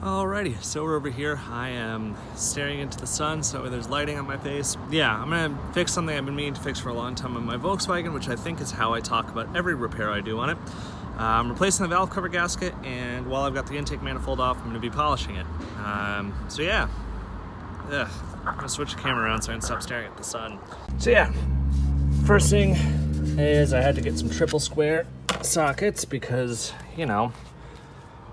Alrighty, so we're over here. I am staring into the sun, so there's lighting on my face. Yeah, I'm gonna fix something I've been meaning to fix for a long time on my Volkswagen, which I think is how I talk about every repair I do on it. I'm replacing the valve cover gasket, and while I've got the intake manifold off, I'm gonna be polishing it. So yeah, I'm gonna switch the camera around so I can stop staring at the sun. So yeah, first thing is I had to get some triple square sockets because, you know,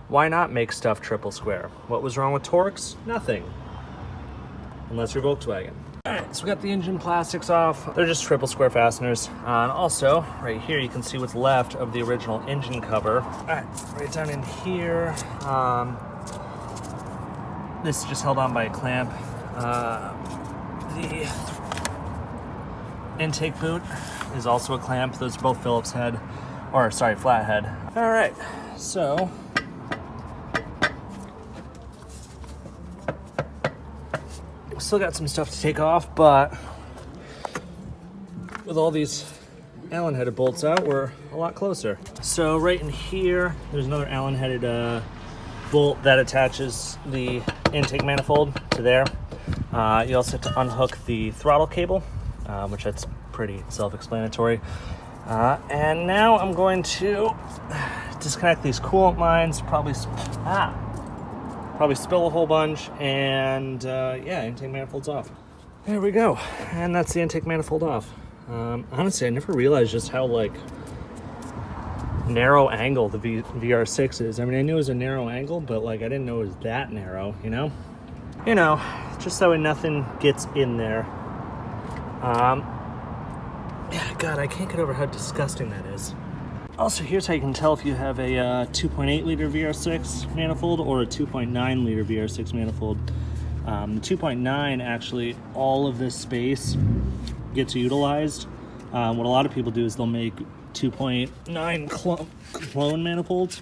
why not make stuff triple square? What was wrong with Torx? Nothing. Unless you're Volkswagen. Alright, so we got the engine plastics off. They're just triple square fasteners. And also, right here you can see what's left of the original engine cover. Alright, right down in here. This is just held on by a clamp. The intake boot is also a clamp. Those are both Phillips head, or sorry, flathead. Alright, so still got some stuff to take off, but with all these Allen headed bolts out, we're a lot closer. So right in here, there's another Allen headed bolt that attaches the intake manifold to there. You also have to unhook the throttle cable, which that's pretty self-explanatory. And now I'm going to disconnect these coolant lines, probably spill a whole bunch, and yeah, intake manifold's off. There we go, and that's the intake manifold off. Honestly, I never realized just how like narrow angle the VR6 is. I mean, I knew it was a narrow angle, but like I didn't know it was that narrow, you know? You know, just so nothing gets in there. Yeah, God, I can't get over how disgusting that is. Also, here's how you can tell if you have a 2.8 liter VR6 manifold or a 2.9 liter VR6 manifold. The 2.9, actually, all of this space gets utilized. What a lot of people do is they'll make 2.9 clone manifolds.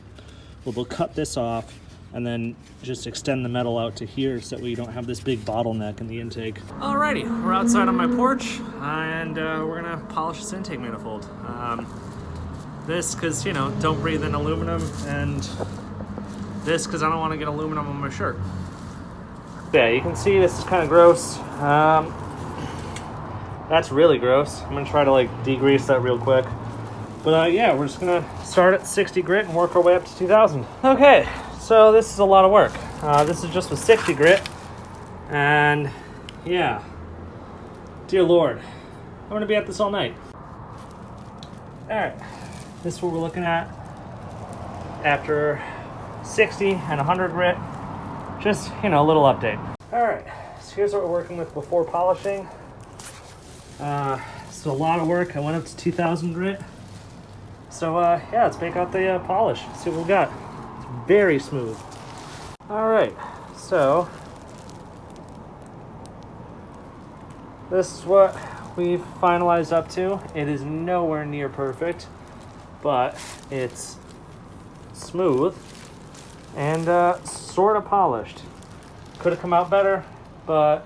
Well, they'll cut this off and then just extend the metal out to here so that we don't have this big bottleneck in the intake. Alrighty, we're outside on my porch and we're gonna polish this intake manifold. This because, you know, don't breathe in aluminum, and this because I don't want to get aluminum on my shirt. Yeah, you can see this is kind of gross. That's really gross. I'm going to try to like degrease that real quick. But yeah, we're just going to start at 60 grit and work our way up to 2000. Okay, so this is a lot of work. This is just with 60 grit. And yeah, dear Lord, I'm going to be at this all night. All right. This is what we're looking at after 60 and 100 grit. Just, you know, a little update. All right, so here's what we're working with before polishing. It's a lot of work. I went up to 2000 grit. So yeah, let's make out the polish. See what we got. It's very smooth. All right, so this is what we've finalized up to. It is nowhere near perfect, but it's smooth and sort of polished. Could have come out better, but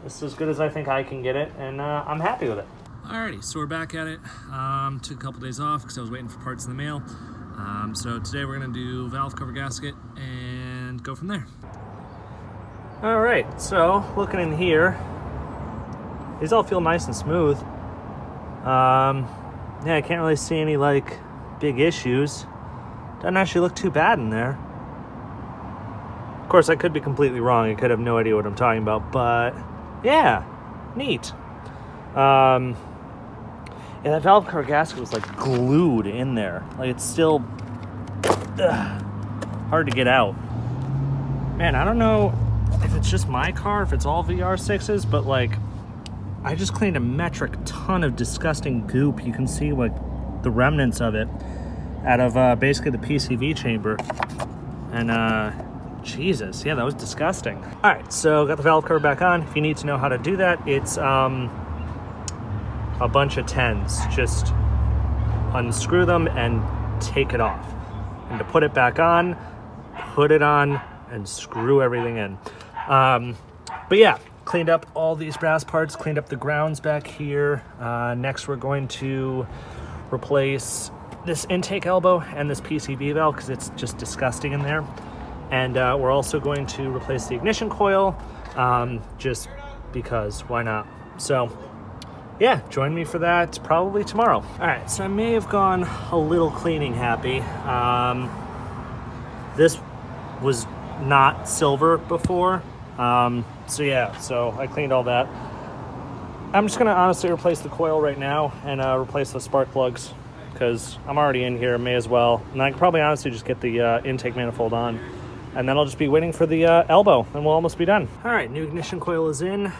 this is as good as I think I can get it, and I'm happy with it. Alrighty, so we're back at it. Took a couple days off because I was waiting for parts in the mail. So today we're gonna do valve cover gasket and go from there. Alright, so looking in here, these all feel nice and smooth. Yeah, I can't really see any like big issues. Doesn't actually look too bad in there. Of course, I could be completely wrong. I could have no idea what I'm talking about, but yeah, neat. Yeah, that valve cover gasket was like glued in there. Like it's still hard to get out. Man, I don't know if it's just my car, if it's all VR6s, but like I just cleaned a metric ton of disgusting goop. You can see like the remnants of it out of basically the PCV chamber. And Jesus, yeah, that was disgusting. All right, so got the valve cover back on. If you need to know how to do that, it's a bunch of 10s. Just unscrew them and take it off. And to put it back on, put it on and screw everything in. But yeah, cleaned up all these brass parts, cleaned up the grounds back here. Next, we're going to replace this intake elbow and this PCV valve because it's just disgusting in there. And we're also going to replace the ignition coil, just because, why not? So yeah, join me for that probably tomorrow. All right, so I may have gone a little cleaning happy. This was not silver before. So yeah, so I cleaned all that. I'm just gonna honestly replace the coil right now and replace the spark plugs because I'm already in here, may as well. And I can probably honestly just get the intake manifold on, and then I'll just be waiting for the elbow and we'll almost be done. All right, new ignition coil is in.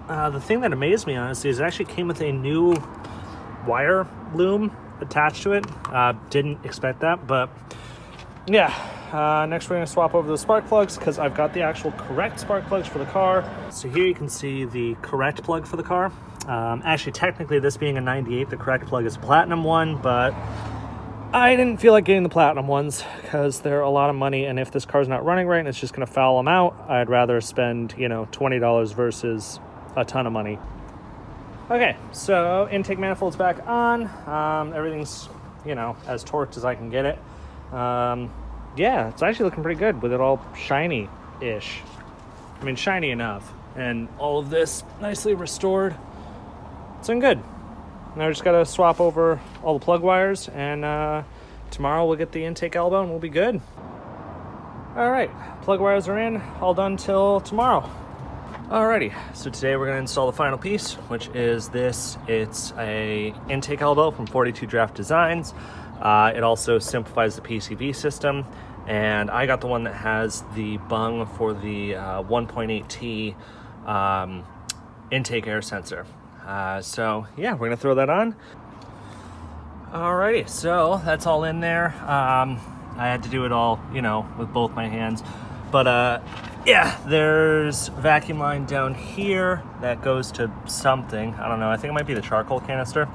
The thing that amazed me, honestly, is it actually came with a new wire loom attached to it. Didn't expect that, but yeah. Next, we're going to swap over the spark plugs because I've got the actual correct spark plugs for the car. So here you can see the correct plug for the car. Actually, technically, this being a 98, the correct plug is a platinum one, but I didn't feel like getting the platinum ones because they're a lot of money, and if this car's not running right and it's just going to foul them out, I'd rather spend, you know, $20 versus a ton of money. Okay, so intake manifold's back on. Everything's, you know, as torqued as I can get it. Yeah, it's actually looking pretty good with it all shiny-ish. I mean, shiny enough. And all of this nicely restored. It's looking good. Now we just gotta swap over all the plug wires, and tomorrow we'll get the intake elbow and we'll be good. All right, plug wires are in, all done till tomorrow. Alrighty, so today we're gonna install the final piece, which is this. It's a intake elbow from 42 Draft Designs. It also simplifies the PCV system, and I got the one that has the bung for the 1.8T intake air sensor. So yeah, we're gonna throw that on. Alrighty, so that's all in there. I had to do it all, you know, with both my hands, but yeah, there's vacuum line down here that goes to something. I don't know, I think it might be the charcoal canister.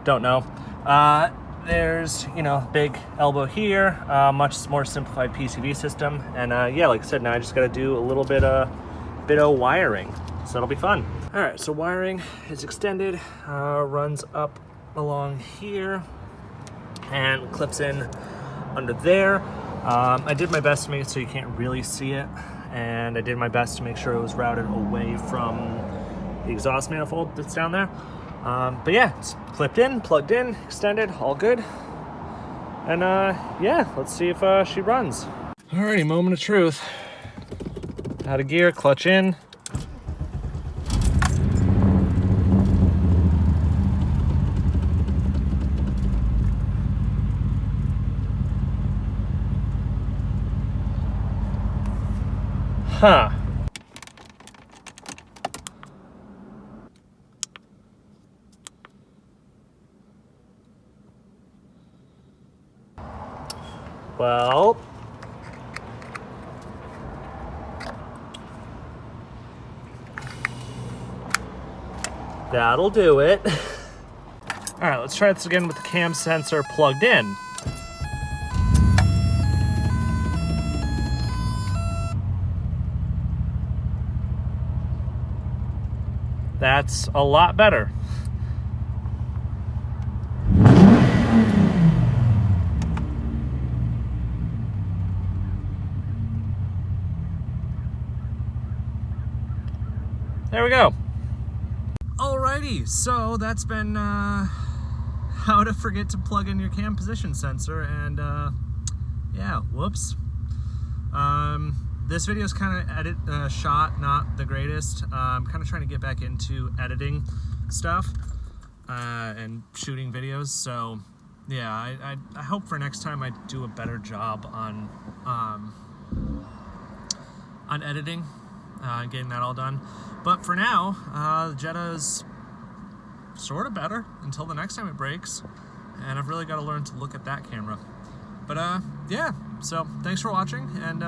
Don't know. There's, you know, big elbow here, much more simplified PCV system. And yeah, like I said, now I just got to do a little bit of wiring. So it'll be fun. All right, so wiring is extended, runs up along here and clips in under there. I did my best to make it so you can't really see it. And I did my best to make sure it was routed away from the exhaust manifold that's down there. But yeah, it's clipped in, plugged in, extended, all good. And yeah, let's see if she runs. Alrighty, moment of truth. Out of gear, clutch in. Huh. Well, that'll do it. All right, let's try this again with the cam sensor plugged in. That's a lot better. There we go. Alrighty, so that's been how to forget to plug in your cam position sensor, and yeah, whoops. This video is kind of shot not the greatest. I'm kind of trying to get back into editing stuff and shooting videos, so yeah, I hope for next time I do a better job on editing, getting that all done. But for now, the Jetta is sort of better until the next time it breaks, and I've really got to learn to look at that camera. But yeah, so thanks for watching, and